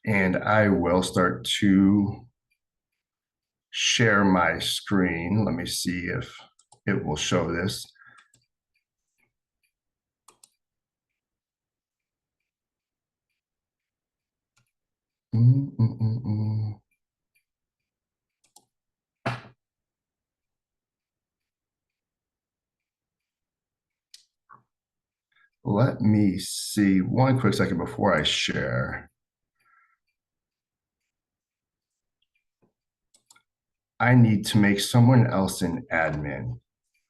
And I will start to share my screen. Let me see if it will show this. Let me see one quick second before I share. I need to make someone else an admin.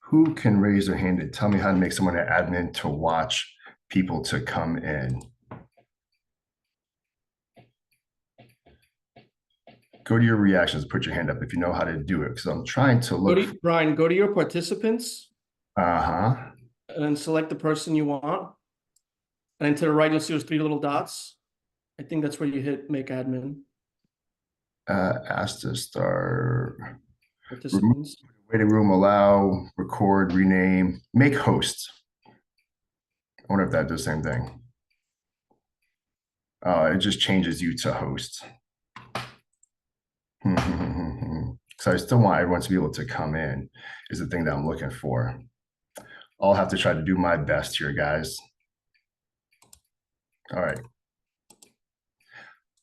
Who can raise their hand and tell me how to make someone an admin to watch people to come in? Go to your reactions, put your hand up if you know how to do it, because I'm trying to look. Brian, go to your participants. Uh-huh. And then select the person you want. And to the right, you'll see those three little dots. I think that's where you hit make admin. Ask to start. Participants. Waiting room, allow, record, rename, make host. I wonder if that does the same thing. It just changes you to host. So I still want everyone to be able to come in is the thing that I'm looking for. I'll have to try to do my best here, guys. All right.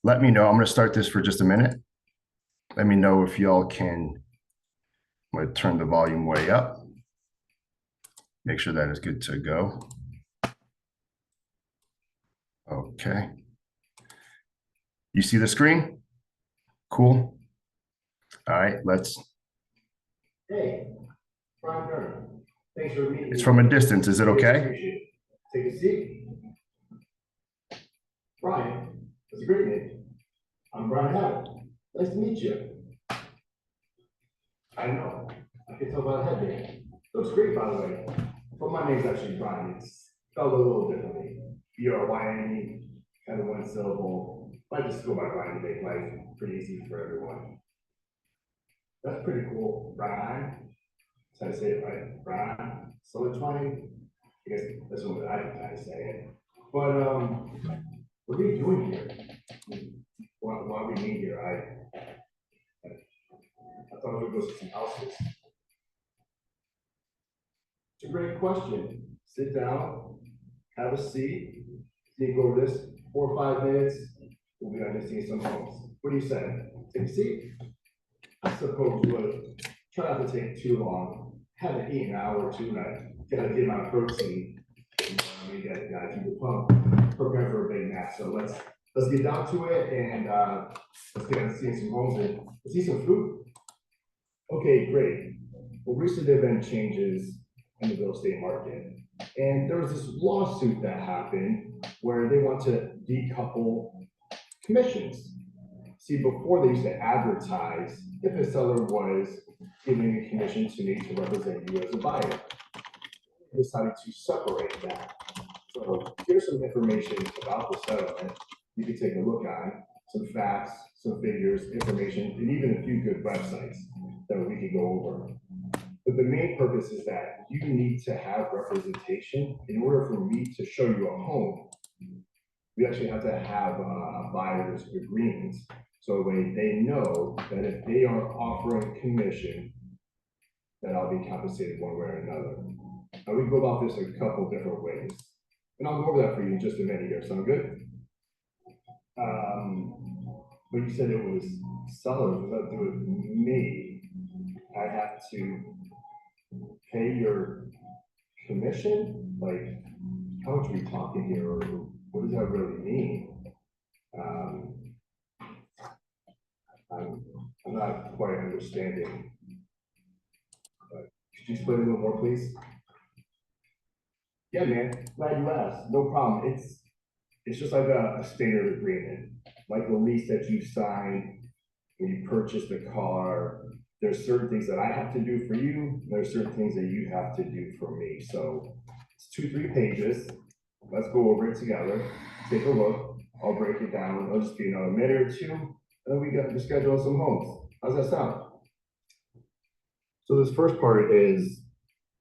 Let me know. I'm going to start this for just a minute. Let me know if y'all can. I'm going to turn the volume way up. Make sure that is good to go. Okay. You see the screen? Cool. All right, let's. Hey, Brian Turner. Thanks for meeting. It's from a distance. Is it okay? Take a seat. Brian, that's a great name. I'm Brian Hammond. Nice to meet you. I know. I can tell by the headband. Looks great, by the way. But my name's actually Brian. It's spelled a little differently. B-R-Y-N-E, kind of one syllable. I just go by Brian to make life pretty easy for everyone. That's pretty cool, Brian. That's how I say it, right? Brian. So it's funny. I guess that's what I can kind of say it. But what are you doing here? Why are we meet here? I thought we would go see some houses. It's a great question. Sit down, have a seat, think over this. 4 or 5 minutes, we'll be on to see some homes. What do you say? Take a seat? I suppose we'll try not to take too long. Haven't eaten an hour or two, and I gotta get my protein. We gotta keep the pump, prepare for a big nap. So let's get down to it, and let's get on seeing some homes and let's eat some food. Okay, great. Well, recently there have been changes in the real estate market, and there was this lawsuit that happened where they want to decouple commissions. See, before they used to advertise if a seller was giving a commission to me to represent you as a buyer. They decided to separate that. So here's some information about the settlement you can take a look on, some facts, some figures, information, and even a few good websites that we could go over. But the main purpose is that you need to have representation in order for me to show you a home. We actually have to have a buyer's agreement. So they know that if they are offering commission, that I'll be compensated one way or another. Now we go about this a couple different ways. And I'll go over that for you in just a minute here. Sound good? But you said it was sellers, what does that do with me? I have to pay your commission? Like, how much are we talking here? Or what does that really mean? I'm not quite understanding. But could you explain a little more, please? Yeah, man. Glad you asked. No problem. It's just like a standard agreement, like the lease that you signed when you purchased the car. There's certain things that I have to do for you. There's certain things that you have to do for me. So it's 2-3 pages. Let's go over it together. Take a look. I'll break it down. It'll just be another minute or two, and then we got to schedule some homes. How's that sound? So this first part is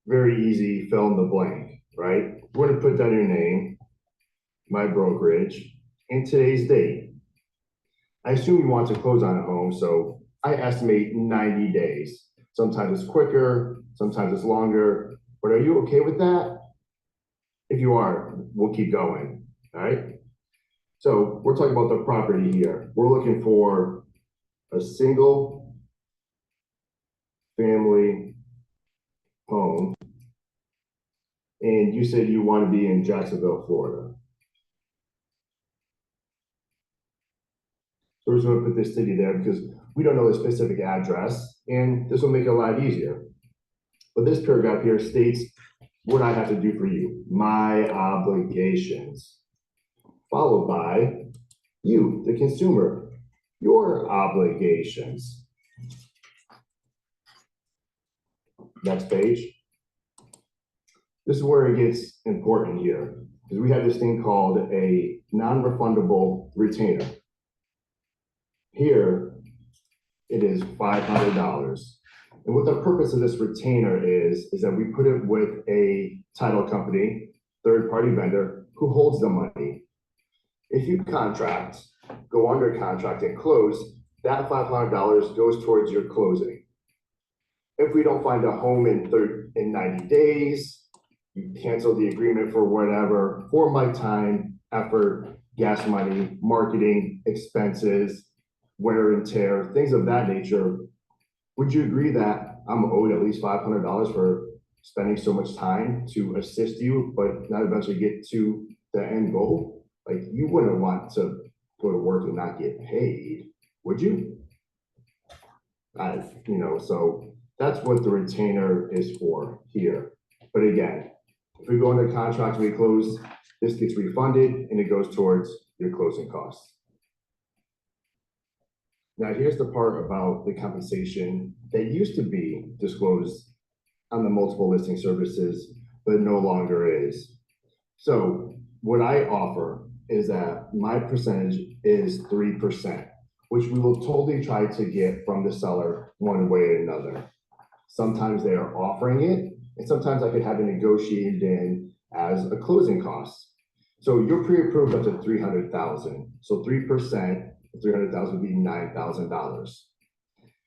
very easy, fill in the blank, right? We're going to put down your name, my brokerage, and today's date. I assume you want to close on a home, so I estimate 90 days. Sometimes it's quicker, sometimes it's longer, but are you okay with that? If you are, we'll keep going, all right? So we're talking about the property here. We're looking for a single family home. And you said you want to be in Jacksonville, Florida. So we're just going to put this city there because we don't know the specific address, and this will make it a lot easier. But this paragraph here states what I have to do for you, my obligations, followed by you, the consumer, your obligations. Next page. This is where it gets important here, because we have this thing called a non-refundable retainer. Here, it is $500. And what the purpose of this retainer is that we put it with a title company, third-party vendor, who holds the money. If you contract, go under contract and close, that $500 goes towards your closing. If we don't find a home in 90 days, you cancel the agreement for whatever, for my time, effort, gas money, marketing, expenses, wear and tear, things of that nature. Would you agree that I'm owed at least $500 for spending so much time to assist you, but not eventually get to the end goal? Like, you wouldn't want to go to work and not get paid, would you? So that's what the retainer is for here. But again, if we go into contract and we close, this gets refunded and it goes towards your closing costs. Now, here's the part about the compensation that used to be disclosed on the multiple listing services, but no longer is. So what I offer is that my percentage is 3%, which we will totally try to get from the seller one way or another. Sometimes they are offering it, and sometimes I could have it negotiated in as a closing cost. So you're pre-approved up to 300,000. So 3%. 300,000 would be $9,000.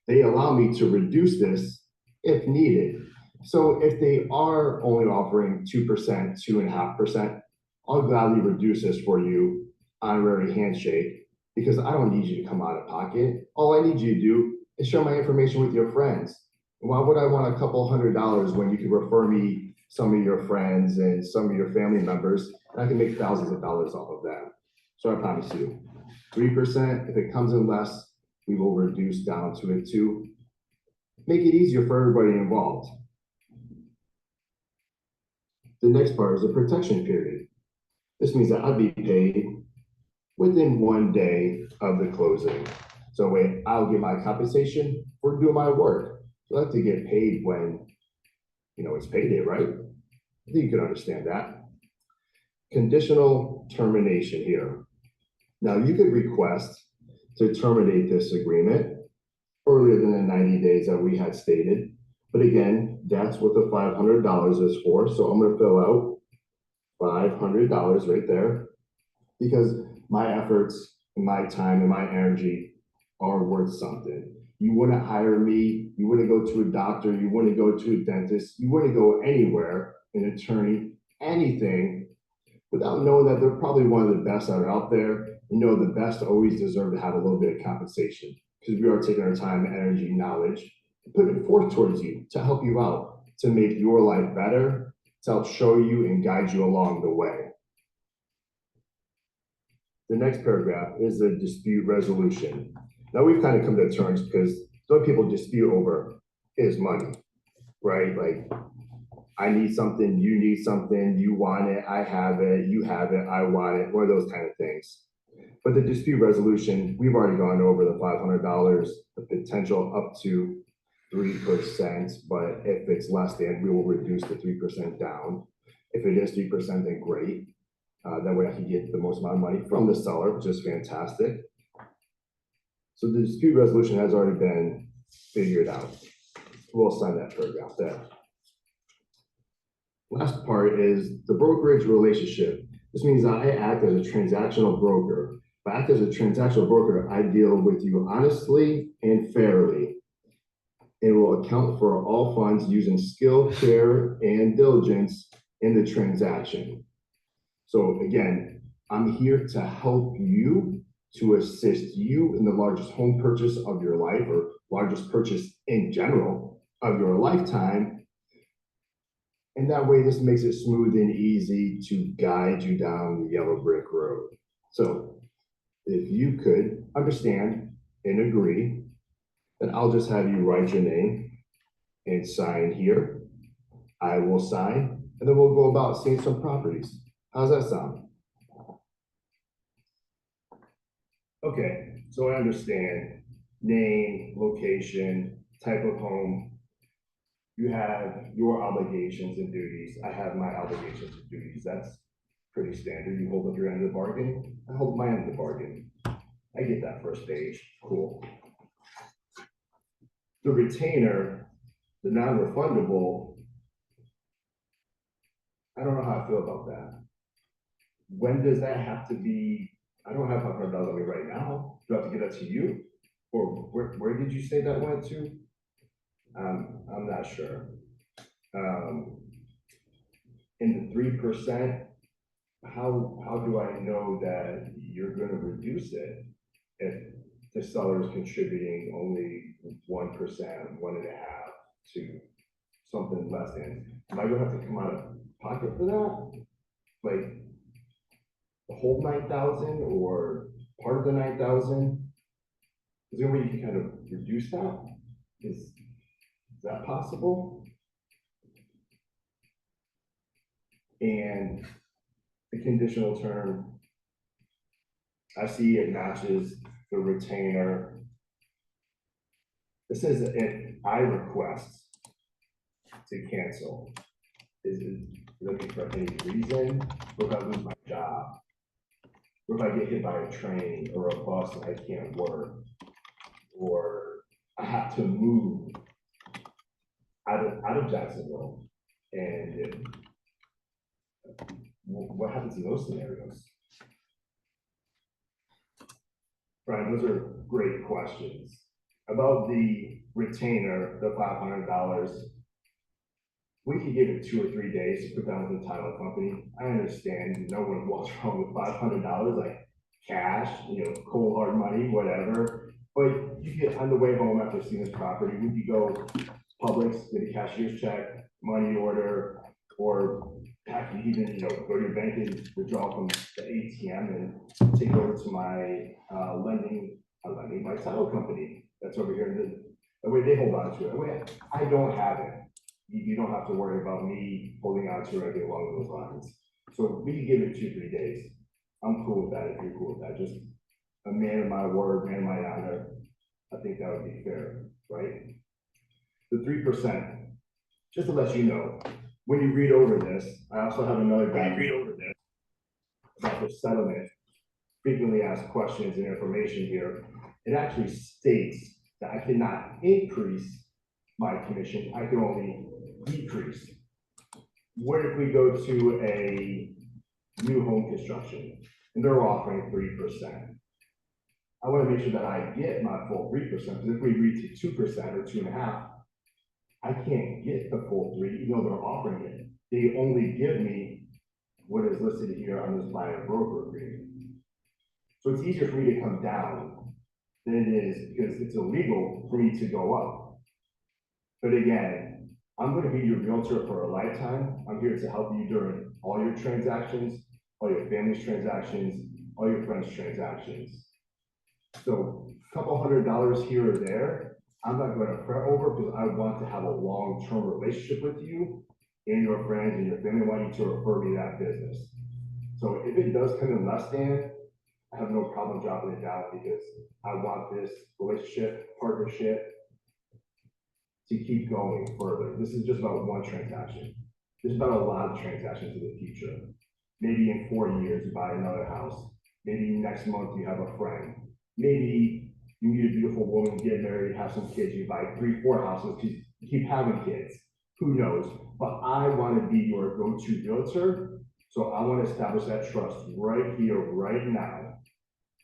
They allow me to reduce this if needed. So if they are only offering 2%, 2.5%, I'll gladly reduce this for you, honorary handshake, because I don't need you to come out of pocket. All I need you to do is share my information with your friends. Why would I want a couple $100 when you can refer me some of your friends and some of your family members, and I can make thousands of dollars off of that? So I promise you, 3%, if it comes in less, we will reduce down to it to make it easier for everybody involved. The next part is the protection period. This means that I'll be paid within 1 day of the closing. So wait, I'll get my compensation for doing my work. So I like to get paid when, it's payday, right? I think you can understand that. Conditional termination here. Now, you could request to terminate this agreement earlier than the 90 days that we had stated. But again, that's what the $500 is for. So I'm going to fill out $500 right there, because my efforts and my time and my energy are worth something. You wouldn't hire me. You wouldn't go to a doctor. You wouldn't go to a dentist. You wouldn't go anywhere, an attorney, anything, without knowing that they're probably one of the best that are out there. The best always deserve to have a little bit of compensation, because we are taking our time, energy, knowledge, and putting it forth towards you to help you out, to make your life better, to help show you and guide you along the way. The next paragraph is the dispute resolution. Now we've kind of come to terms, because what people dispute over is money, right? Like, I need something, you need something, you want it, I have it, you have it, I want it, one of those kind of things. But the dispute resolution, we've already gone over the $500, the potential up to 3%, but if it's less than, we will reduce the 3% down. If it is 3%, then great. That way I can get the most amount of money from the seller, which is fantastic. So the dispute resolution has already been figured out. We'll sign that paragraph there. Last part is the brokerage relationship. This means that I act as a transactional broker. But act as a transactional broker, I deal with you honestly and fairly. It will account for all funds using skill, care, and diligence in the transaction. So again, I'm here to help you, to assist you in the largest home purchase of your life, or largest purchase in general of your lifetime. And that way, this makes it smooth and easy to guide you down the yellow brick road. So if you could understand and agree, then I'll just have you write your name and sign here. I will sign, and then we'll go about seeing some properties. How's that sound? Okay, so I understand name, location, type of home. You have your obligations and duties. I have my obligations and duties. That's pretty standard. You hold up your end of the bargain. I hold my end of the bargain. I get that first page. Cool. The retainer, the non-refundable, I don't know how I feel about that. When does that have to be? I don't have $500 on me right now. Do I have to get that to you? Or where did you say that went to? I'm not sure. In the 3%, how do I know that you're going to reduce it if the seller is contributing only 1%, 1.5% to something less than? Am I going to have to come out of pocket for that? Like the whole 9,000 or part of the 9,000? Is there a way you can kind of reduce that? Is that possible? And the conditional term, I see it matches the retainer. It says if I request to cancel, is it looking for any reason? Or if I lose my job? Or if I get hit by a train or a bus and I can't work? Or I have to move out of Jacksonville? And what happens in those scenarios? Brian, those are great questions. About the retainer, the $500, we could give it 2 or 3 days to put down with the title company. I understand no one walks around with $500 like cash, cold hard money, whatever. But you get on the way home after seeing this property, we could go Publix, get a cashier's check, money order, or heck, you even go to your bank and withdraw from the ATM and take over to my my title company that's over here. The way they hold on to it. The way I don't have it. You don't have to worry about me holding on to it or anything along those lines. So we can give it 2, 3 days. I'm cool with that if you're cool with that. Just a man of my word, man of my honor. I think that would be fair, right? The 3%, just to let you know, when you read over this, I also have another guide about the settlement, frequently asked questions and information here. It actually states that I cannot increase my commission, I can only decrease. What if we go to a new home construction and they're offering 3%? I want to make sure that I get my full 3%, because if we reach to 2% or 2.5%, I can't get the full 3%, even though they're offering it. They only give me what is listed here on this buyer broker agreement. So it's easier for me to come down than it is, because it's illegal for me to go up. But again, I'm going to be your realtor for a lifetime. I'm here to help you during all your transactions, all your family's transactions, all your friends' transactions. So a couple $100 here or there, I'm not going to fret over, because I want to have a long-term relationship with you and your friends and your family. I want you to refer me that business. So if it does come in less than, I have no problem dropping it down, because I want this relationship, partnership to keep going further. This is just about one transaction. This is about a lot of transactions in the future. Maybe in 4 years, you buy another house. Maybe next month you have a friend. Maybe you meet a beautiful woman, get married, have some kids, you buy 3, 4 houses, you keep having kids. Who knows? But I want to be your go-to realtor. So I want to establish that trust right here, right now.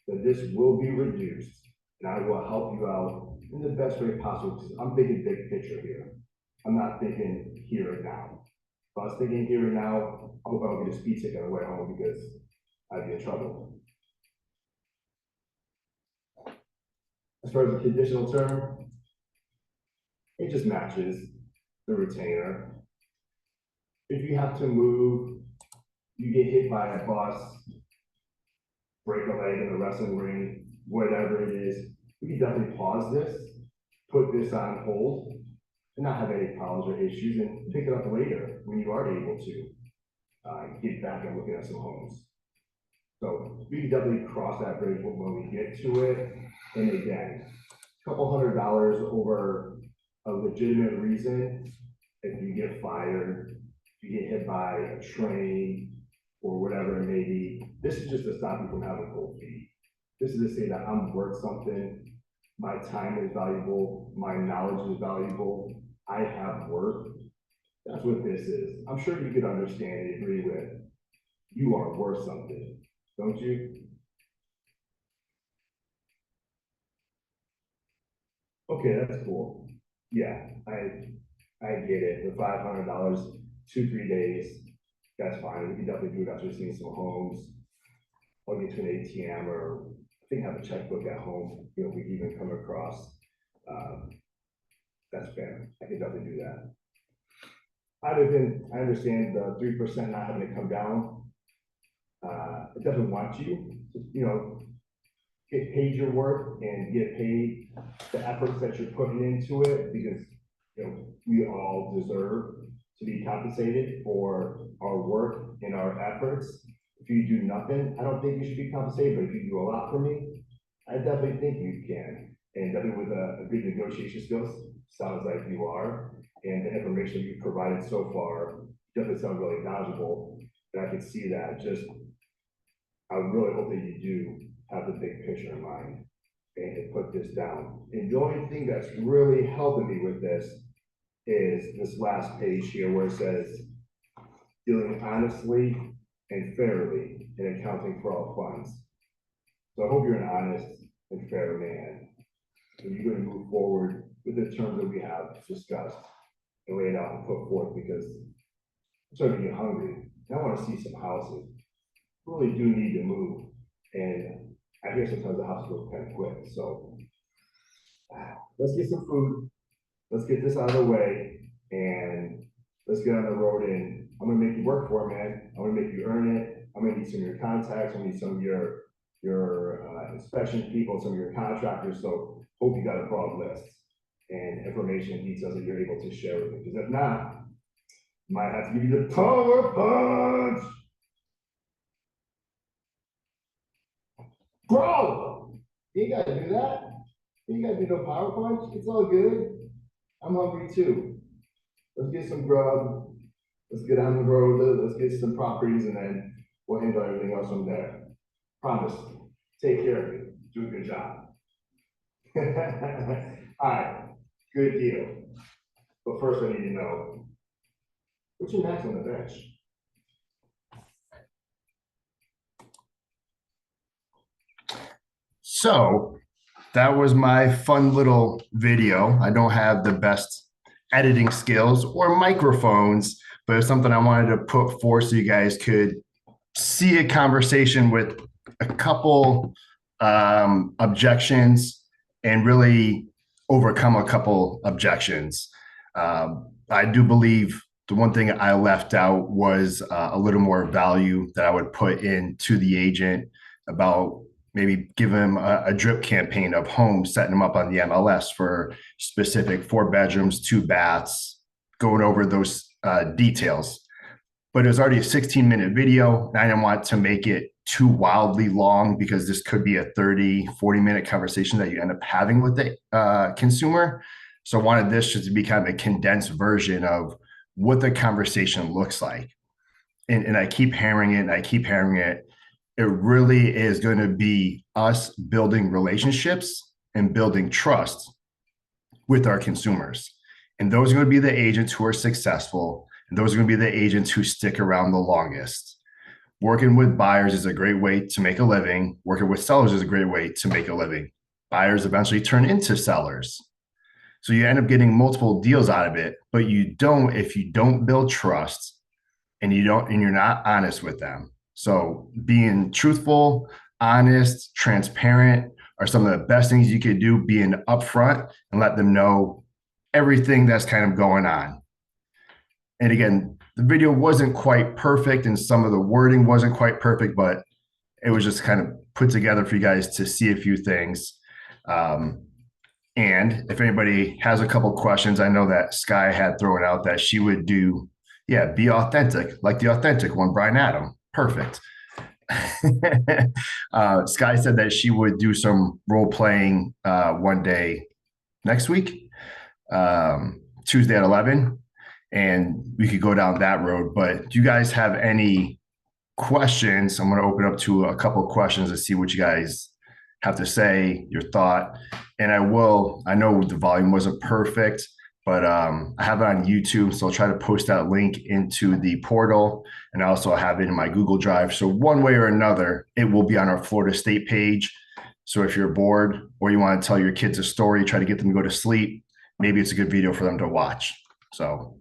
that this will be reduced, and I will help you out in the best way possible, because I'm thinking big picture here. I'm not thinking here and now. If I was thinking here and now, I hope I don't get a speed ticket on the way home because I'd be in trouble. As far as the conditional term, it just matches the retainer. If you have to move, you get hit by a bus, break a leg in the wrestling ring, whatever it is, we can definitely pause this, put this on hold, and not have any problems or issues, and pick it up later when you are able to get back and looking at some homes. So we can definitely cross that bridge when we get to it. And again, a couple $100 over a legitimate reason. If you get fired, if you get hit by a train or whatever it may be, this is just to stop you from having cold feet. This is to say that I'm worth something. My time is valuable. My knowledge is valuable. I have worth. That's what this is. I'm sure you could understand and agree with. You are worth something, don't you? Okay, that's cool. Yeah, I get it. The $500, 2-3 days, that's fine. We can definitely do it after seeing some homes. I'll get to an ATM, or I think have a checkbook at home. You know, we can even come across. That's fair. I can definitely do that. I understand the 3% not having to come down. I definitely want you to, you know, get paid your worth and get paid the efforts that you're putting into it, because, you know, we all deserve to be compensated for our work and our efforts. If you do nothing, I don't think you should be compensated, but if you do a lot for me, I definitely think you can. And definitely with a good negotiation skills, sounds like you are. And the information you've provided so far definitely sounds really knowledgeable. And I can see that. Just, I really hope that you do have the big picture in mind and put this down. And the only thing that's really helping me with this is this last page here where it says dealing honestly and fairly in accounting for all funds. So I hope you're an honest and fair man. And you're going to move forward with the terms that we have discussed and laid out and put forth, because I'm starting to get hungry. And I want to see some houses. Really do need to move. And I hear sometimes the house goes kind of quick. So let's get some food. Let's get this out of the way, and let's get on the road. And I'm gonna make you work for it, man. I'm gonna make you earn it. I'm gonna need some of your contacts. I'm gonna need some of your inspection people, some of your contractors. So hope you got a broad list and information and details that you're able to share with me. Because if not, might have to give you the power punch. Bro, you ain't gotta do that. You ain't gotta do no power punch. It's all good. I'm hungry too. Let's get some grub. Let's get on the road. Let's get some properties, and then we'll handle everything else from there. Promise. Take care of me. Do a good job. All right. Good deal. But first, I need to know, what's your max on the bench? So that was my fun little video. I don't have the best editing skills or microphones, but it's something I wanted to put forth so you guys could see a conversation with a couple objections and really overcome a couple objections. I do believe the one thing I left out was a little more value that I would put into the agent about maybe give him a drip campaign of homes, setting them up on the MLS for specific 4 bedrooms, 2 baths, going over those details. But it was already a 16-minute video, and I didn't want to make it too wildly long, because this could be a 30, 40-minute conversation that you end up having with the consumer. So I wanted this just to be kind of a condensed version of what the conversation looks like. And I keep hammering it, and I keep hammering it. It really is going to be us building relationships and building trust with our consumers. And those are going to be the agents who are successful. And those are going to be the agents who stick around the longest. working with buyers is a great way to make a living. Working with sellers is a great way to make a living. Buyers eventually turn into sellers. So you end up getting multiple deals out of it, but you don't if you don't build trust and you're not honest with them. So being truthful, honest, transparent are some of the best things you could do, being upfront and let them know everything that's kind of going on. And again, the video wasn't quite perfect and some of the wording wasn't quite perfect, but it was just kind of put together for you guys to see a few things. And if anybody has a couple questions, I know that Sky had thrown out that she would do, yeah, be authentic, like the authentic one, Brian Adam. Perfect. Sky said that she would do some role playing one day next week, Tuesday at 11, and we could go down that road. But do you guys have any questions? I'm going to open up to a couple of questions to see what you guys have to say, your thought. And I know the volume wasn't perfect, but I have it on YouTube. So I'll try to post that link into the portal. And I also have it in my Google Drive. So one way or another, it will be on our Florida State page. So if you're bored or you want to tell your kids a story, try to get them to go to sleep, maybe it's a good video for them to watch. So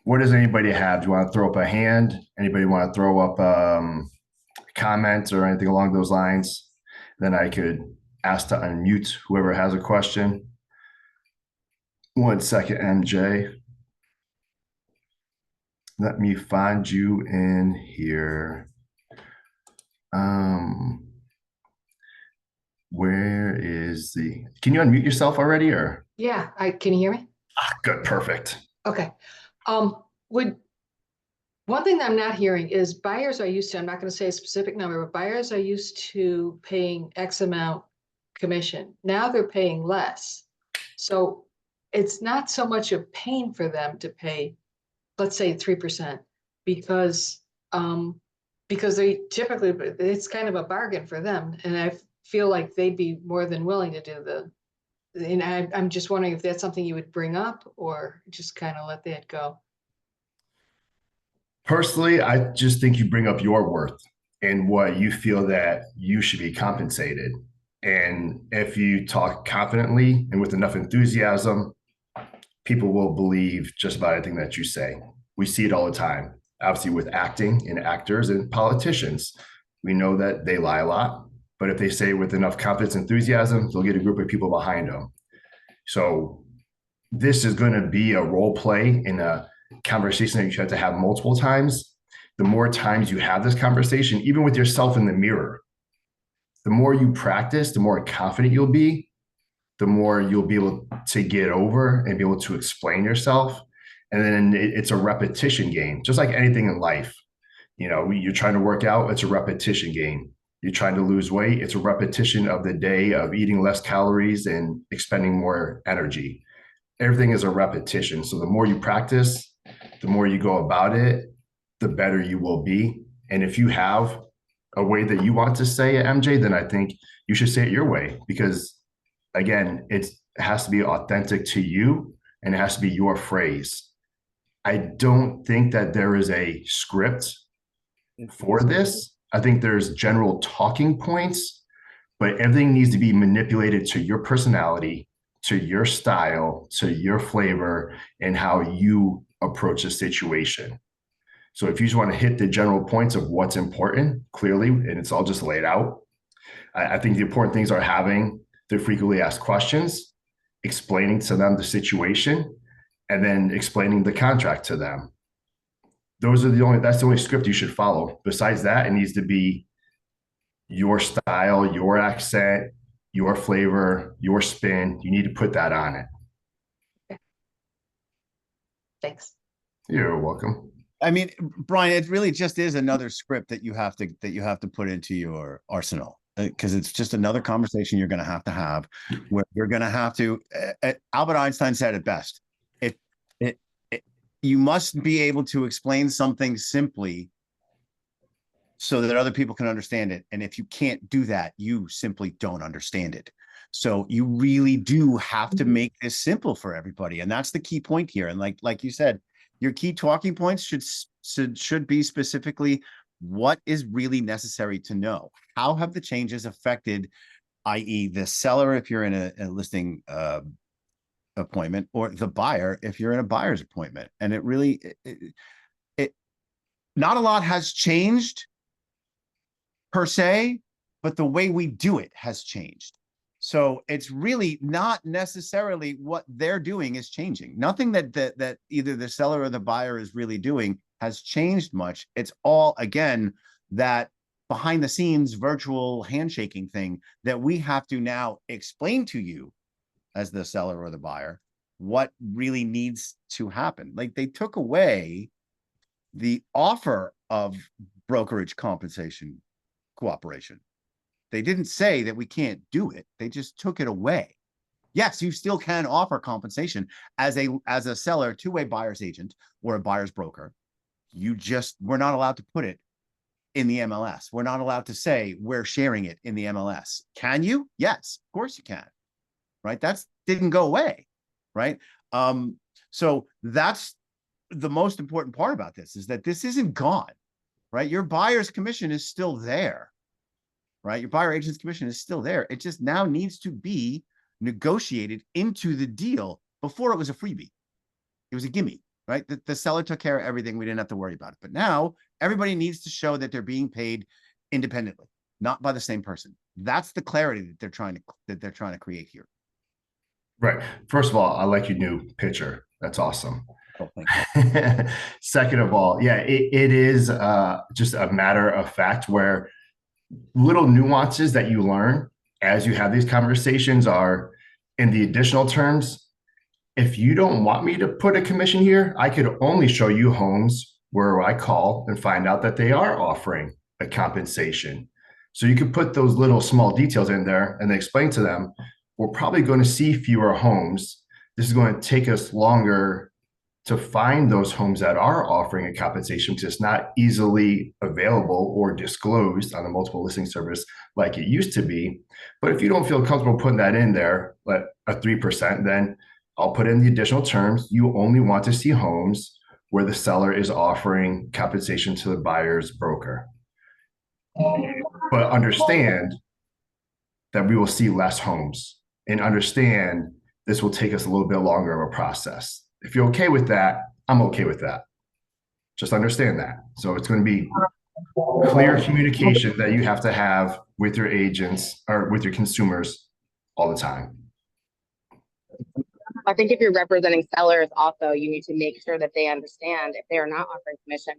what does anybody have? Do you want to throw up a hand? Anybody want to throw up comments or anything along those lines? Then I could ask to unmute whoever has a question. 1 second, MJ. Let me find you in here. Where is can you unmute yourself already or? Yeah, can you hear me? Good, perfect. Okay. One thing that I'm not hearing is buyers are used to, I'm not going to say a specific number, but buyers are used to paying X amount commission. Now they're paying less. So it's not so much a pain for them to pay, let's say 3%, because they typically, it's kind of a bargain for them. And I feel like they'd be more than willing to do and I'm just wondering if that's something you would bring up or just kind of let that go. Personally, I just think you bring up your worth and what you feel that you should be compensated. And if you talk confidently and with enough enthusiasm, people will believe just about anything that you say. We see it all the time, obviously with acting and actors and politicians. We know that they lie a lot, but if they say it with enough confidence and enthusiasm, they'll get a group of people behind them. So this is going to be a role play in a conversation that you have to have multiple times. The more times you have this conversation, even with yourself in the mirror, the more you practice, the more confident you'll be, the more you'll be able to get over and be able to explain yourself. And then it's a repetition game, just like anything in life. You know, you're trying to work out, it's a repetition game. You're trying to lose weight, it's a repetition of the day of eating less calories and expending more energy. Everything is a repetition. So the more you practice, the more you go about it, the better you will be. And if you have a way that you want to say it, MJ, then I think you should say it your way, because again, it has to be authentic to you and it has to be your phrase. I don't think that there is a script for this. I think there's general talking points, but everything needs to be manipulated to your personality, to your style, to your flavor, and how you approach a situation. So if you just want to hit the general points of what's important clearly, and it's all just laid out, I think the important things are having the frequently asked questions, explaining to them the situation, and then explaining the contract to them. That's the only script you should follow. Besides that, it needs to be your style, your accent, your flavor, your spin. You need to put that on it. Okay. Thanks. You're welcome. I mean, Brian, it really just is another script that you have to put into your arsenal, because it's just another conversation you're going to have where you're going to have to. Albert Einstein said it best. You must be able to explain something simply so that other people can understand it. And if you can't do that, you simply don't understand it. So you really do have to make this simple for everybody. And that's the key point here. And like you said, your key talking points should be specifically What is really necessary to know? How have the changes affected, i.e. the seller if you're in a listing appointment, or the buyer if you're in a buyer's appointment? And it really, not a lot has changed per se, but the way we do it has changed. So it's really not necessarily what they're doing is changing. Nothing that either the seller or the buyer is really doing has changed much. It's all, again, that behind the scenes virtual handshaking thing that we have to now explain to you as the seller or the buyer what really needs to happen. Like, they took away the offer of brokerage compensation cooperation. They didn't say that we can't do it. They just took it away. Yes, you still can offer compensation as a seller to a buyer's agent or a buyer's broker. We're not allowed to put it in the MLS. We're not allowed to say we're sharing it in the MLS. Can you? Yes, of course you can. Right? That didn't go away. Right? So that's the most important part about this, is that this isn't gone. Right? Your buyer's commission is still there. Right? Your buyer agent's commission is still there. It just now needs to be negotiated into the deal. Before, it was a freebie. It was a gimme, right? The seller took care of everything. We didn't have to worry about it. But now everybody needs to show that they're being paid independently, not by the same person. That's the clarity that they're trying to create here. Right. First of all, I like your new picture. That's awesome. Oh, thank you. Second of all, yeah, it is just a matter of fact where little nuances that you learn as you have these conversations are in the additional terms. If you don't want me to put a commission here, I could only show you homes where I call and find out that they are offering a compensation. So you could put those little small details in there and then explain to them, we're probably going to see fewer homes. This is going to take us longer to find those homes that are offering a compensation because it's not easily available or disclosed on a multiple listing service like it used to be. But if you don't feel comfortable putting that in there, like a 3%, then I'll put in the additional terms. You only want to see homes where the seller is offering compensation to the buyer's broker. But understand that we will see less homes, and understand this will take us a little bit longer of a process. If you're okay with that, I'm okay with that. Just understand that. So it's going to be clear communication that you have to have with your agents or with your consumers all the time. I think if you're representing sellers also, you need to make sure that they understand if they are not offering commission,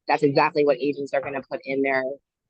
that's exactly what agents are going to put in their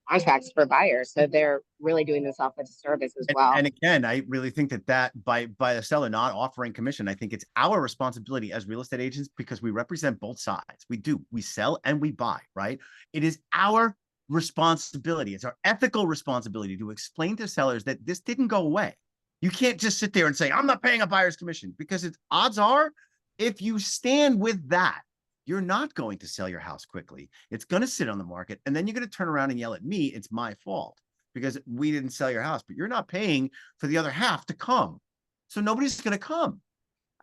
contracts for buyers. So they're really doing this off of service as well. And again, I really think that by the seller not offering commission, I think it's our responsibility as real estate agents, because we represent both sides. We sell and we buy, right? It is our responsibility. It's our ethical responsibility to explain to sellers that this didn't go away. You can't just sit there and say, I'm not paying a buyer's commission, because odds are, if you stand with that, you're not going to sell your house quickly. It's going to sit on the market. And then you're going to turn around and yell at me, it's my fault because we didn't sell your house, but you're not paying for the other half to come. So nobody's going to come.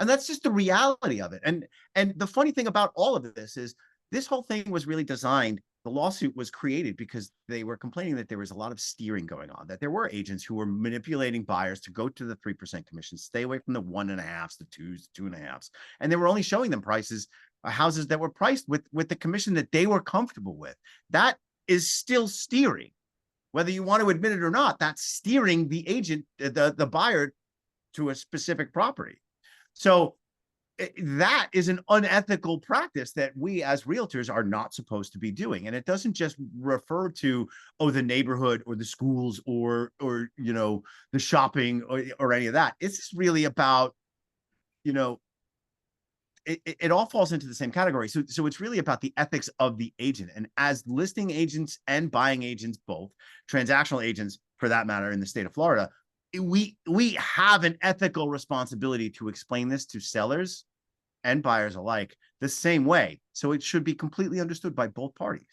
And that's just the reality of it. And the funny thing about all of this is this whole thing was really designed. The lawsuit was created because they were complaining that there was a lot of steering going on, that there were agents who were manipulating buyers to go to the 3% commission, stay away from the 1.5s, the 2s, 2.5s. And they were only showing them houses that were priced with the commission that they were comfortable with. That is still steering. Whether you want to admit it or not, that's steering the agent, the buyer, to a specific property. So that is an unethical practice that we as realtors are not supposed to be doing. And it doesn't just refer to, the neighborhood or the schools or the shopping or any of that. It's really about, it all falls into the same category. So it's really about the ethics of the agent. And as listing agents and buying agents, both transactional agents for that matter in the state of Florida, we have an ethical responsibility to explain this to sellers and buyers alike the same way. So it should be completely understood by both parties.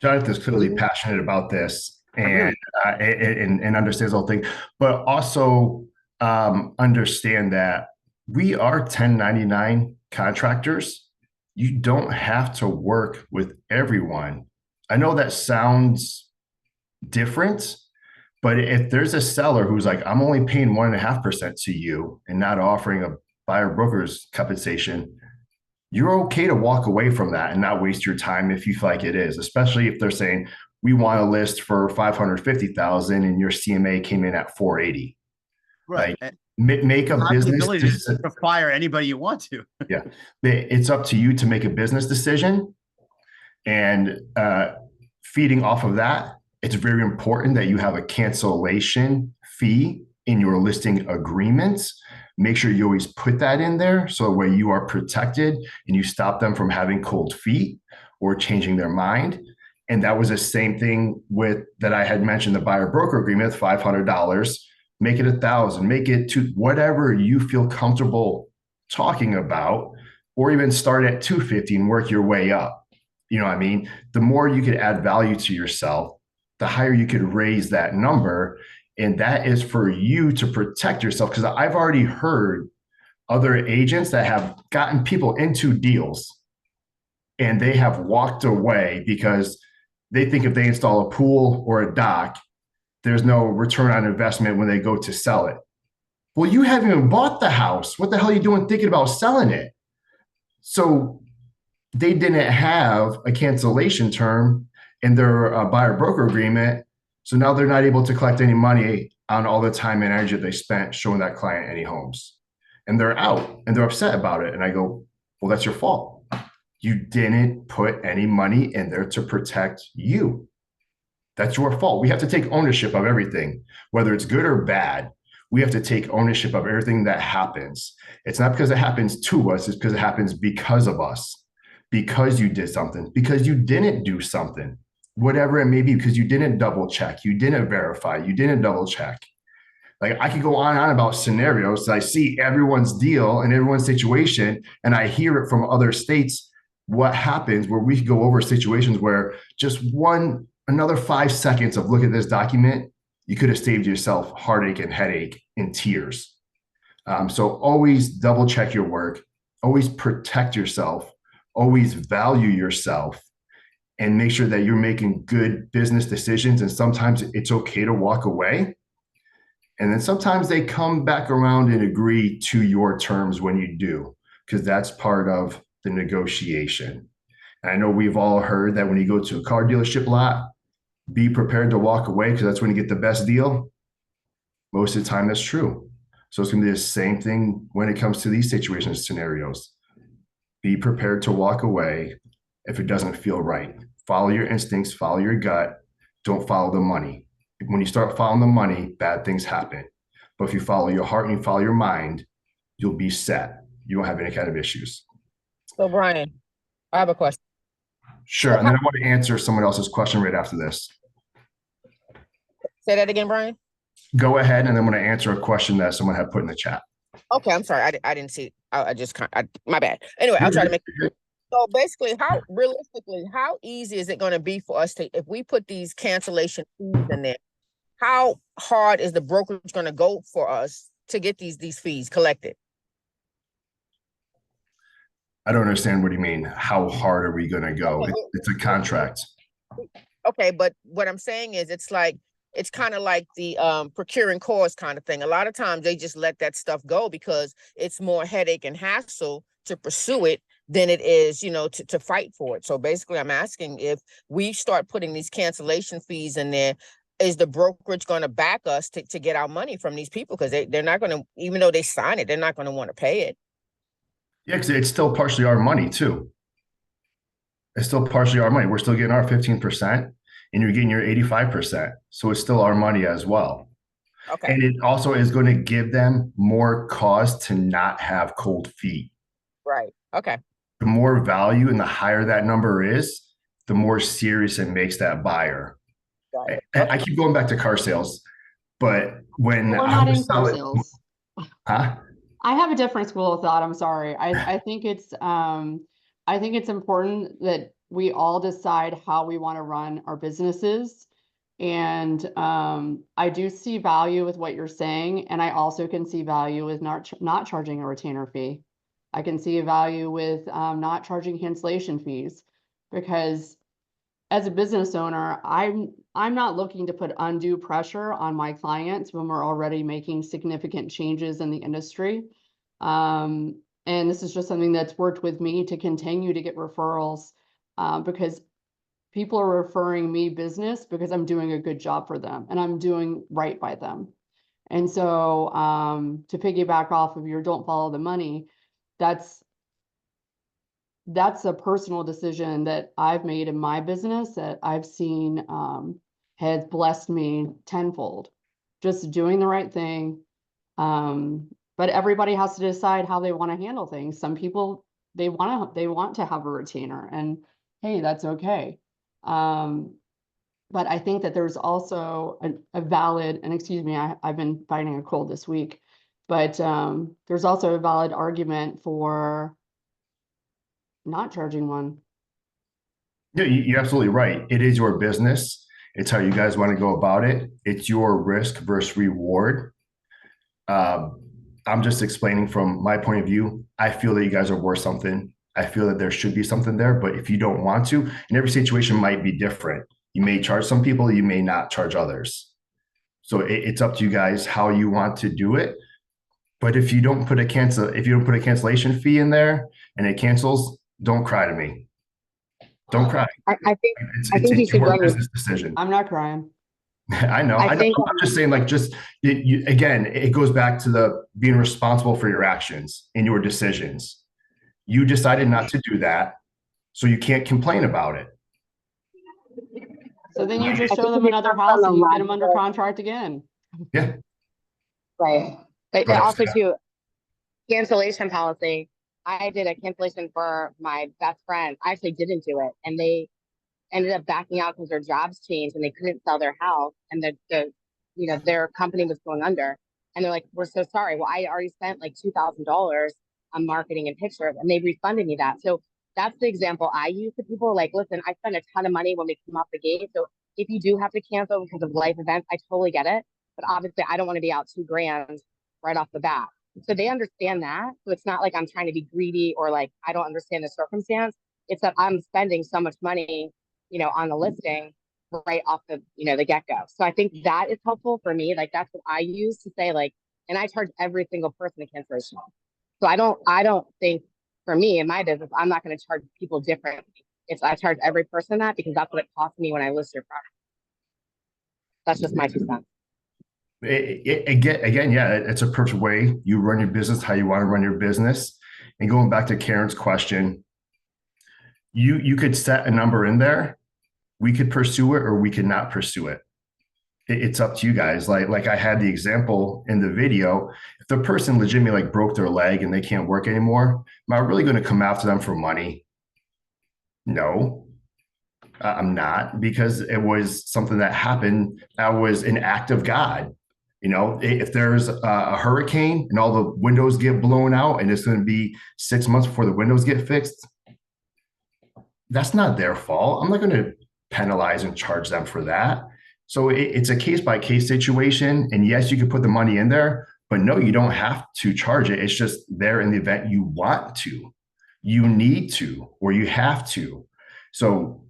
Jonathan's clearly passionate about this and understands the whole thing, but also understand that we are 1099 contractors. You don't have to work with everyone I know that sounds different, but if there's a seller who's like, I'm only paying 1.5% to you and not offering a buyer broker's compensation, you're okay to walk away from that and not waste your time if you feel like it is, especially if they're saying, we want a list for 550,000 and your CMA came in at 480. Right. Like, make a You have the business ability decision. to fire anybody you want to. Yeah, it's up to you to make a business decision, and feeding off of that, it's very important that you have a cancellation fee in your listing agreements. Make sure you always put that in there so that way you are protected and you stop them from having cold feet or changing their mind. And that was the same thing with that I had mentioned, the buyer broker agreement, $500. Make it 1,000, make it to whatever you feel comfortable talking about, or even start at 250 and work your way up. You know what I mean? The more you could add value to yourself, the higher you could raise that number. And that is for you to protect yourself. Because I've already heard other agents that have gotten people into deals and they have walked away because they think if they install a pool or a dock, there's no return on investment when they go to sell it. Well, you haven't even bought the house. What the hell are you doing thinking about selling it? So they didn't have a cancellation term in their buyer broker agreement. So now they're not able to collect any money on all the time and energy that they spent showing that client any homes. And they're out and they're upset about it. And I go, well, that's your fault. You didn't put any money in there to protect you. That's your fault. We have to take ownership of everything, whether it's good or bad. We have to take ownership of everything that happens. It's not because it happens to us, it's because it happens because of us, because you did something, because you didn't do something, whatever it may be, because you didn't double check, you didn't verify, you didn't double check. Like, I could go on and on about scenarios. I see everyone's deal and everyone's situation, and I hear it from other states. What happens where we go over situations where just another 5 seconds of look at this document, you could have saved yourself heartache and headache and tears. So always double check your work, always protect yourself, always value yourself, and make sure that you're making good business decisions. And sometimes it's okay to walk away. And then sometimes they come back around and agree to your terms when you do, because that's part of the negotiation. And I know we've all heard that when you go to a car dealership lot, be prepared to walk away because that's when you get the best deal. Most of the time, that's true. So it's going to be the same thing when it comes to these situations, scenarios. Be prepared to walk away if it doesn't feel right. Follow your instincts, follow your gut. Don't follow the money. When you start following the money, bad things happen. But if you follow your heart and you follow your mind, you'll be set. You won't have any kind of issues. So Brian, I have a question. Sure. And then I want to answer someone else's question right after this. Say that again, Brian. Go ahead, and I'm going to answer a question that someone had put in the chat. Okay, I'm sorry. I didn't see. I just my bad. Anyway, I'll try to make. So basically, how easy is it going to be for us to, if we put these cancellation fees in there, how hard is the brokerage going to go for us to get these fees collected? I don't understand what you mean. How hard are we going to go? It's a contract. Okay, but what I'm saying is it's kind of like the procuring cause kind of thing. A lot of times they just let that stuff go because it's more headache and hassle to pursue it than it is, to fight for it. So basically I'm asking, if we start putting these cancellation fees in there, is the brokerage going to back us to get our money from these people? Because they're not going to, even though they sign it, they're not going to want to pay it. Yeah, because it's still partially our money too. It's still partially our money. We're still getting our 15% and you're getting your 85%. So it's still our money as well. Okay. And it also is going to give them more cause to not have cold feet. Right. Okay. The more value and the higher that number is, the more serious it makes that buyer. Right. I keep going back to car sales, but when We're I not was in car selling, sales. huh? I have a different school of thought. I'm sorry. I think it's important that we all decide how we want to run our businesses. And I do see value with what you're saying, and I also can see value with not charging a retainer fee. I can see a value with not charging cancellation fees, because as a business owner, I'm not looking to put undue pressure on my clients when we're already making significant changes in the industry. And this is just something that's worked with me to continue to get referrals, because people are referring me business because I'm doing a good job for them and I'm doing right by them. And so, to piggyback off of your don't follow the money, that's a personal decision that I've made in my business that I've seen, has blessed me tenfold. Just doing the right thing. But everybody has to decide how they want to handle things. Some people, they want to have a retainer, and hey, that's okay. But I think that there's also a valid, and excuse me, I've been fighting a cold this week, but there's also a valid argument for not charging one. Yeah, you're absolutely right. It is your business. It's how you guys want to go about it. It's your risk versus reward. I'm just explaining from my point of view. I feel that you guys are worth something. I feel that there should be something there, but if you don't want to, and every situation might be different. You may charge some people, you may not charge others. So it's up to you guys how you want to do it. But if you don't put a cancellation fee in there and it cancels, don't cry to me. Don't cry. I think you It's should your run. business decision. I'm not crying. I know. I think I'm just saying, like, again, it goes back to the being responsible for your actions and your decisions. You decided not to do that, so you can't complain about it. So then you just I show think them it another depends house on the and you get them under level. contract again. Yeah. Right. But Right. also too, cancellation policy. I did a cancellation for my best friend. I actually didn't do it, and they ended up backing out because their jobs changed and they couldn't sell their house, and their company was going under. And they're like, "We're so sorry." Well, I already spent like $2,000 on marketing and pictures, and they refunded me that. So that's the example I use to people. Like, listen, I spent a ton of money when we came off the gate. So if you do have to cancel because of life events, I totally get it. But obviously, I don't want to be out $2,000 right off the bat. So they understand that. So it's not like I'm trying to be greedy or like I don't understand the circumstance. It's that I'm spending so much money, on the listing right off the get-go. So I think that is helpful for me. Like that's what I use to say, like, and I charge every single person a cancellation. So I don't think for me in my business, I'm not going to charge people differently. I charge every person that because that's what it costs me when I list your product. That's just my 2 cents. Again, yeah, it's a perfect way you run your business, how you want to run your business. And going back to Karen's question, you could set a number in there. We could pursue it or we could not pursue it. It's up to you guys. Like I had the example in the video. If the person legitimately like broke their leg and they can't work anymore, am I really going to come after them for money? No, I'm not, because it was something that happened. I was an act of God. If there's a hurricane and all the windows get blown out and it's going to be 6 months before the windows get fixed, that's not their fault. I'm not going to penalize and charge them for that. So it's a case by case situation. And yes, you can put the money in there, but no, you don't have to charge it. It's just there in the event you want to, you need to, or you have to. So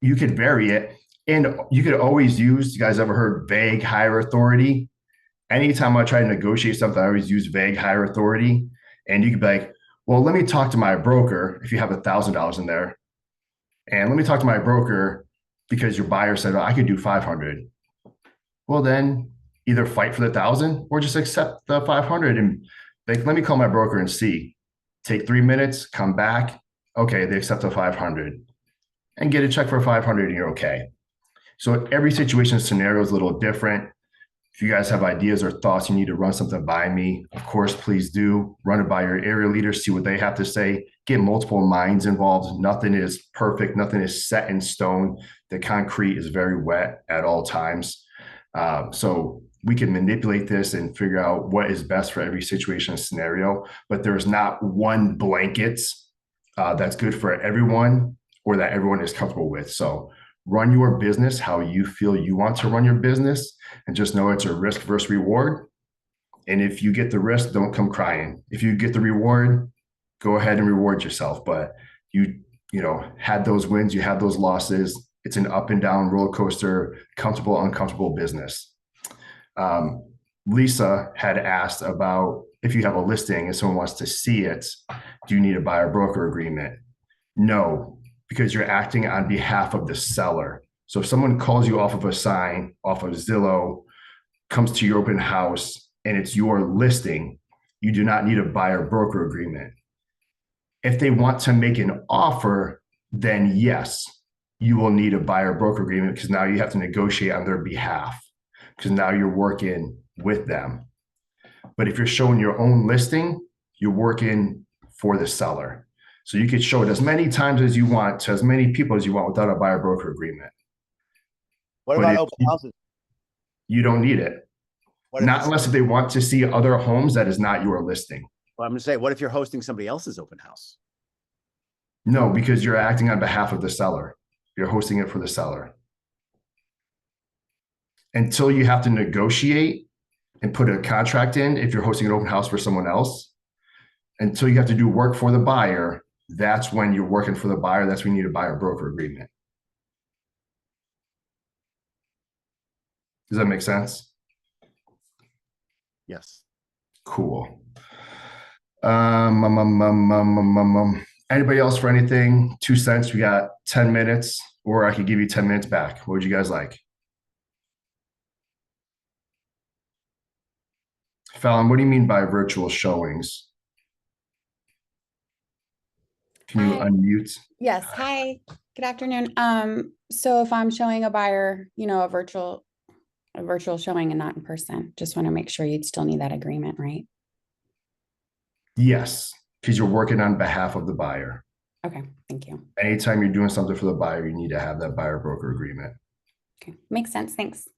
you could vary it. And you could always use, you guys ever heard vague higher authority? Anytime I try to negotiate something, I always use vague higher authority. And you could be like, well, let me talk to my broker if you have $1,000 in there. And let me talk to my broker because your buyer said, oh, I could do 500. Well, then either fight for the 1,000 or just accept the 500 and like, let me call my broker and see. Take 3 minutes, come back. Okay, they accept the 500 and get a check for 500 and you're okay. So every situation scenario is a little different. If you guys have ideas or thoughts, you need to run something by me, of course, please do. Run it by your area leaders, see what they have to say. Get multiple minds involved. Nothing is perfect. Nothing is set in stone. The concrete is very wet at all times. So we can manipulate this and figure out what is best for every situation and scenario. But there's not one blanket that's good for everyone or that everyone is comfortable with. So run your business how you feel you want to run your business, and just know it's a risk versus reward. And if you get the risk, don't come crying. If you get the reward, go ahead and reward yourself. But you had those wins, you had those losses. It's an up and down roller coaster, comfortable, uncomfortable business. Lisa had asked about if you have a listing and someone wants to see it, do you need a buyer broker agreement? No, because you're acting on behalf of the seller. So if someone calls you off of a sign, off of Zillow, comes to your open house, and it's your listing, you do not need a buyer broker agreement. If they want to make an offer, then yes, you will need a buyer broker agreement because now you have to negotiate on their behalf because now you're working with them. But if you're showing your own listing, you're working for the seller. So you could show it as many times as you want to as many people as you want without a buyer broker agreement. What But about if open houses? you don't need it. What if Not it's- unless if they want to see other homes that is not your listing. Well, I'm gonna say, what if you're hosting somebody else's open house? No, because you're acting on behalf of the seller. You're hosting it for the seller. Until you have to negotiate and put a contract in, if you're hosting an open house for someone else, until you have to do work for the buyer, that's when you're working for the buyer. That's when you need a buyer broker agreement. Does that make sense? Yes. Cool. Anybody else for anything? 2 cents. We got 10 minutes, or I could give you 10 minutes back. What would you guys like? Fallon, what do you mean by virtual showings? Can you Hi. unmute? Yes, hi, good afternoon. So if I'm showing a buyer, a virtual showing and not in person, just want to make sure you'd still need that agreement, right? Yes, because you're working on behalf of the buyer. Okay, thank you. Anytime you're doing something for the buyer, you need to have that buyer broker agreement. Okay, makes sense, thanks.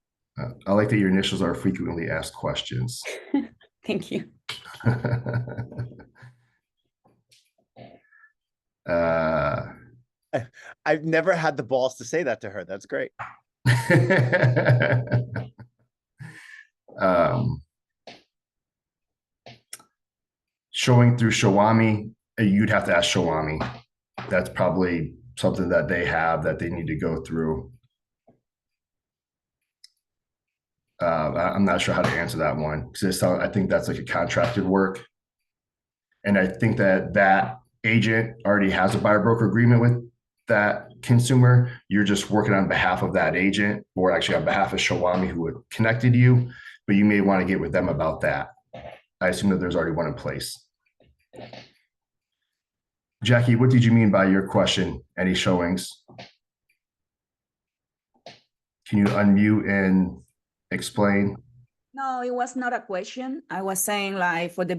I like that your initials are frequently asked questions. Thank you. I've never had the balls to say that to her. That's great. Showing through Shawami, you'd have to ask Shawami. That's probably something that they have that they need to go through. I'm not sure how to answer that one because I think that's like a contracted work. And I think that that agent already has a buyer broker agreement with that consumer. You're just working on behalf of that agent or actually on behalf of Shawami who had connected you, but you may want to get with them about that. I assume that there's already one in place. Jackie, what did you mean by your question? Any showings? Can you unmute and explain? No, it was not a question. I was saying like for the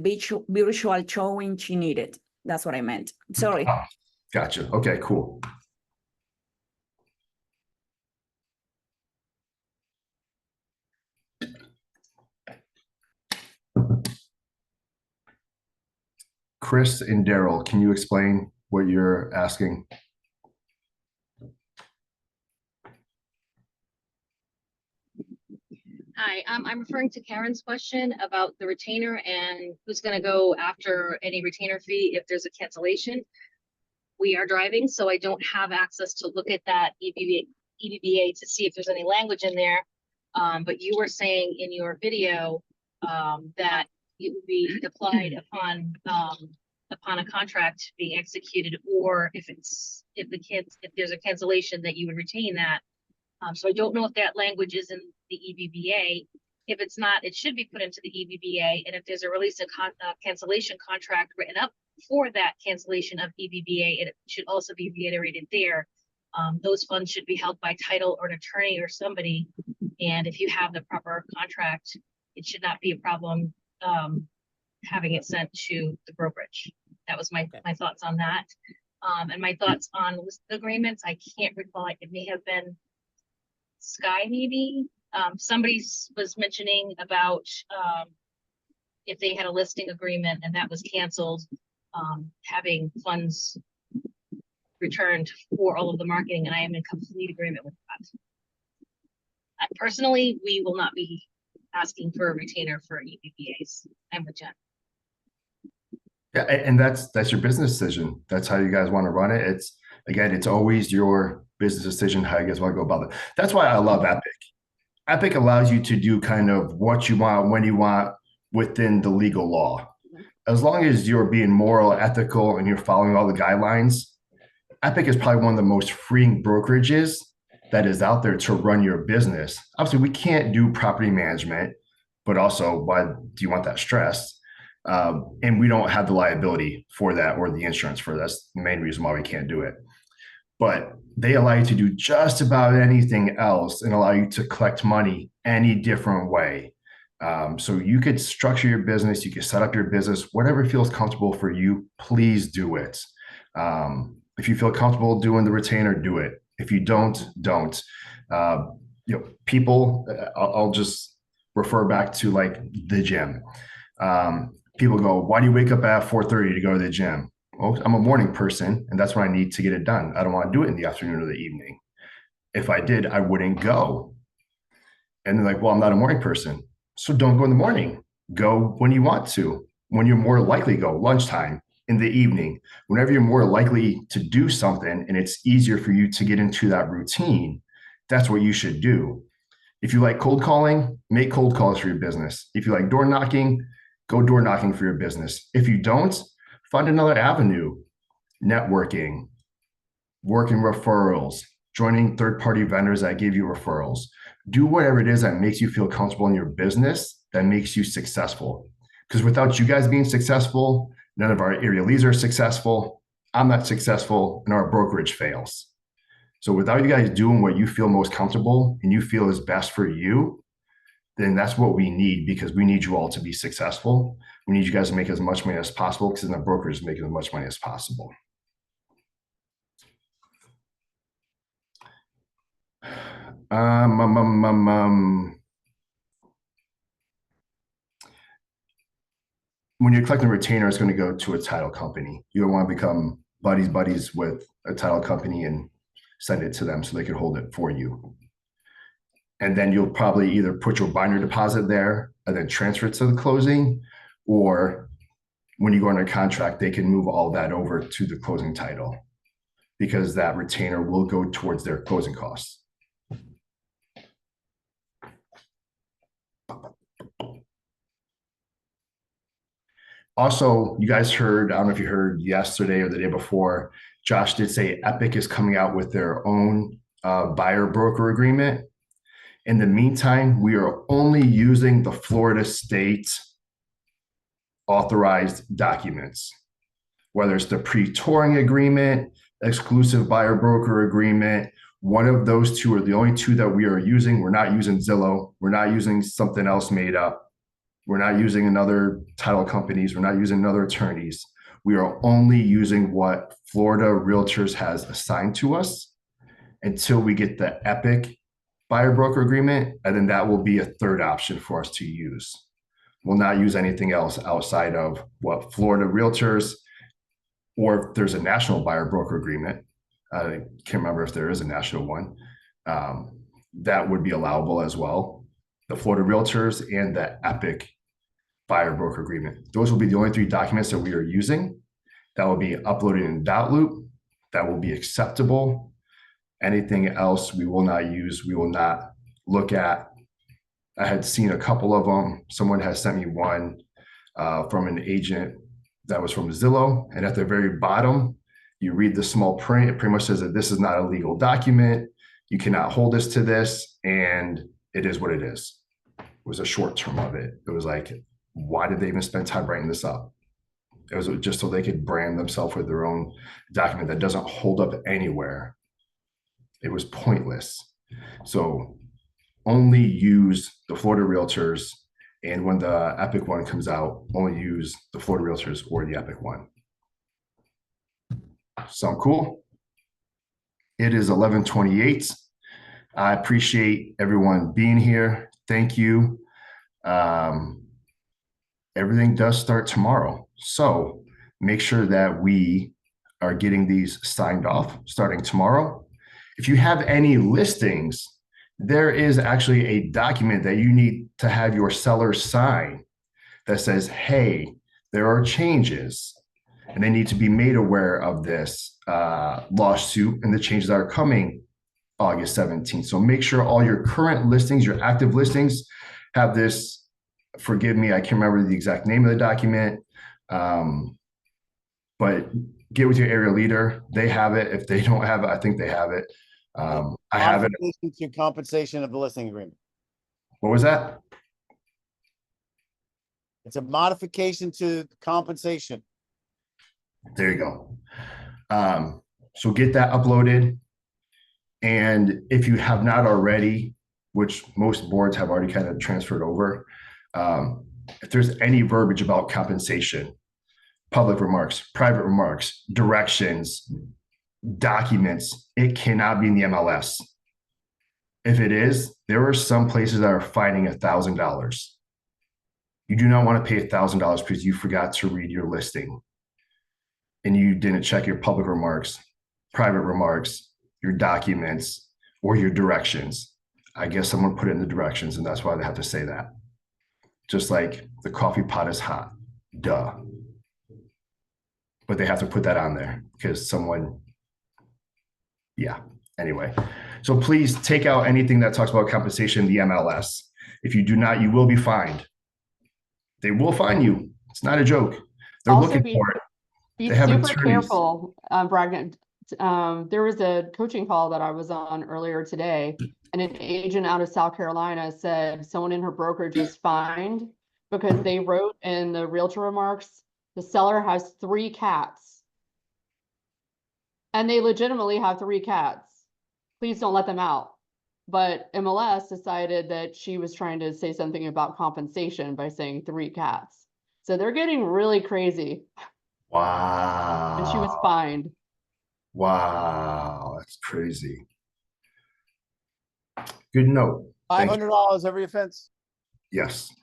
virtual showing she needed. That's what I meant. Sorry. Oh, gotcha. Okay, cool. Chris and Daryl, can you explain what you're asking? Hi, I'm referring to Karen's question about the retainer and who's going to go after any retainer fee if there's a cancellation. We are driving, so I don't have access to look at that EBBA to see if there's any language in there. But you were saying in your video that it would be applied upon a contract being executed, or if there's a cancellation that you would retain that. So I don't know if that language is in the EBBA. If it's not, it should be put into the EBBA. And if there's a release and cancellation contract written up for that cancellation of EBBA, it should also be reiterated there. Those funds should be held by title or an attorney or somebody. And if you have the proper contract, it should not be a problem having it sent to the brokerage. That was my thoughts on that. And my thoughts on list agreements, I can't recall. It may have been Sky, maybe. Somebody was mentioning about if they had a listing agreement and that was canceled, having funds returned for all of the marketing, and I am in complete agreement with that. Personally, we will not be asking for a retainer for EBBAs. I'm with Jen. Yeah, and that's your business decision. That's how you guys want to run it. It's always your business decision, how you guys want to go about it. That's why I love Epic. Epic allows you to do kind of what you want, when you want, within the legal law. As long as you're being moral, ethical, and you're following all the guidelines, Epic is probably one of the most freeing brokerages that is out there to run your business. Obviously, we can't do property management, but also, why do you want that stress? And we don't have the liability for that or the insurance for that. That's the main reason why we can't do it. But they allow you to do just about anything else and allow you to collect money any different way. So you could structure your business, you could set up your business, whatever feels comfortable for you, please do it. If you feel comfortable doing the retainer, do it. If you don't. People, I'll just refer back to like the gym. People go, why do you wake up at 4:30 to go to the gym? Well, I'm a morning person, and that's when I need to get it done. I don't want to do it in the afternoon or the evening. If I did, I wouldn't go. And they're like, well, I'm not a morning person. So don't go in the morning. Go when you want to, when you're more likely to go, lunchtime, in the evening, whenever you're more likely to do something and it's easier for you to get into that routine, that's what you should do. If you like cold calling, make cold calls for your business. If you like door knocking, go door knocking for your business. If you don't, find another avenue, networking, working referrals, joining third-party vendors that give you referrals. Do whatever it is that makes you feel comfortable in your business, that makes you successful. Because without you guys being successful, none of our area leads are successful. I'm not successful, and our brokerage fails. So without you guys doing what you feel most comfortable and you feel is best for you, then that's what we need, because we need you all to be successful. We need you guys to make as much money as possible, because then the brokers is making as much money as possible. When you're collecting a retainer, it's going to go to a title company. You don't want to become buddies with a title company and send it to them so they can hold it for you. And then you'll probably either put your binder deposit there and then transfer it to the closing, or when you go under contract, they can move all that over to the closing title, because that retainer will go towards their closing costs. Also, you guys heard, I don't know if you heard yesterday or the day before, Josh did say Epic is coming out with their own buyer broker agreement. In the meantime, we are only using the Florida state authorized documents, whether it's the pre-touring agreement, exclusive buyer broker agreement. One of those two are the only two that we are using. We're not using Zillow. We're not using something else made up. We're not using another title companies. We're not using other attorneys. We are only using what Florida Realtors has assigned to us until we get the Epic buyer broker agreement, and then that will be a third option for us to use. We'll not use anything else outside of what Florida Realtors, or if there's a national buyer broker agreement, I can't remember if there is a national one, that would be allowable as well. The Florida Realtors and the Epic buyer broker agreement. Those will be the only three documents that we are using. That will be uploaded in .loop. That will be acceptable. Anything else we will not use, we will not look at. I had seen a couple of them. Someone has sent me one from an agent that was from Zillow. And at the very bottom, you read the small print. It pretty much says that this is not a legal document. You cannot hold this to this. And it is what it is. It was a short term of it. It was like, why did they even spend time writing this up? It was just so they could brand themselves with their own document that doesn't hold up anywhere. It was pointless. So only use the Florida Realtors, and when the Epic one comes out, only use the Florida Realtors or the Epic one. Sound cool? It is 11:28. I appreciate everyone being here. Thank you. Everything does start tomorrow. So make sure that we are getting these signed off starting tomorrow. If you have any listings, there is actually a document that you need to have your seller sign that says, hey, there are changes and they need to be made aware of this lawsuit and the changes that are coming August 17th. So make sure all your current listings, your active listings, have this. Forgive me, I can't remember the exact name of the document. But get with your area leader. They have it. If they don't have it, I think they have it. I have it. Modification to compensation of the listing agreement. What was that? It's a modification to compensation. There you go. So get that uploaded. And if you have not already, which most boards have already kind of transferred over, if there's any verbiage about compensation, public remarks, private remarks, directions, documents, it cannot be in the MLS. If it is, there are some places that are fining $1,000. You do not want to pay $1,000 because you forgot to read your listing and you didn't check your public remarks, private remarks, your documents, or your directions. I guess someone put it in the directions, and that's why they have to say that. Just like the coffee pot is hot, duh. But they have to put that on there because someone, yeah, anyway. So please take out anything that talks about compensation in the MLS. If you do not, you will be fined. They will fine you. It's not a joke. They're Also looking be- for it. Be They have super attorneys. careful, Bragg. There was a coaching call that I was on earlier today, and an agent out of South Carolina said someone in her brokerage was fined because they wrote in the realtor remarks, the seller has 3 cats. And they legitimately have 3 cats. Please don't let them out. But MLS decided that she was trying to say something about compensation by saying 3 cats. So they're getting really crazy. Wow. And she was fined. Wow, that's crazy. Good note. Thank you. $500 every offense. Yes.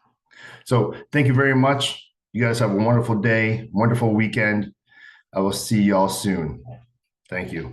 So thank you very much. You guys have a wonderful day, wonderful weekend. I will see y'all soon. Thank you.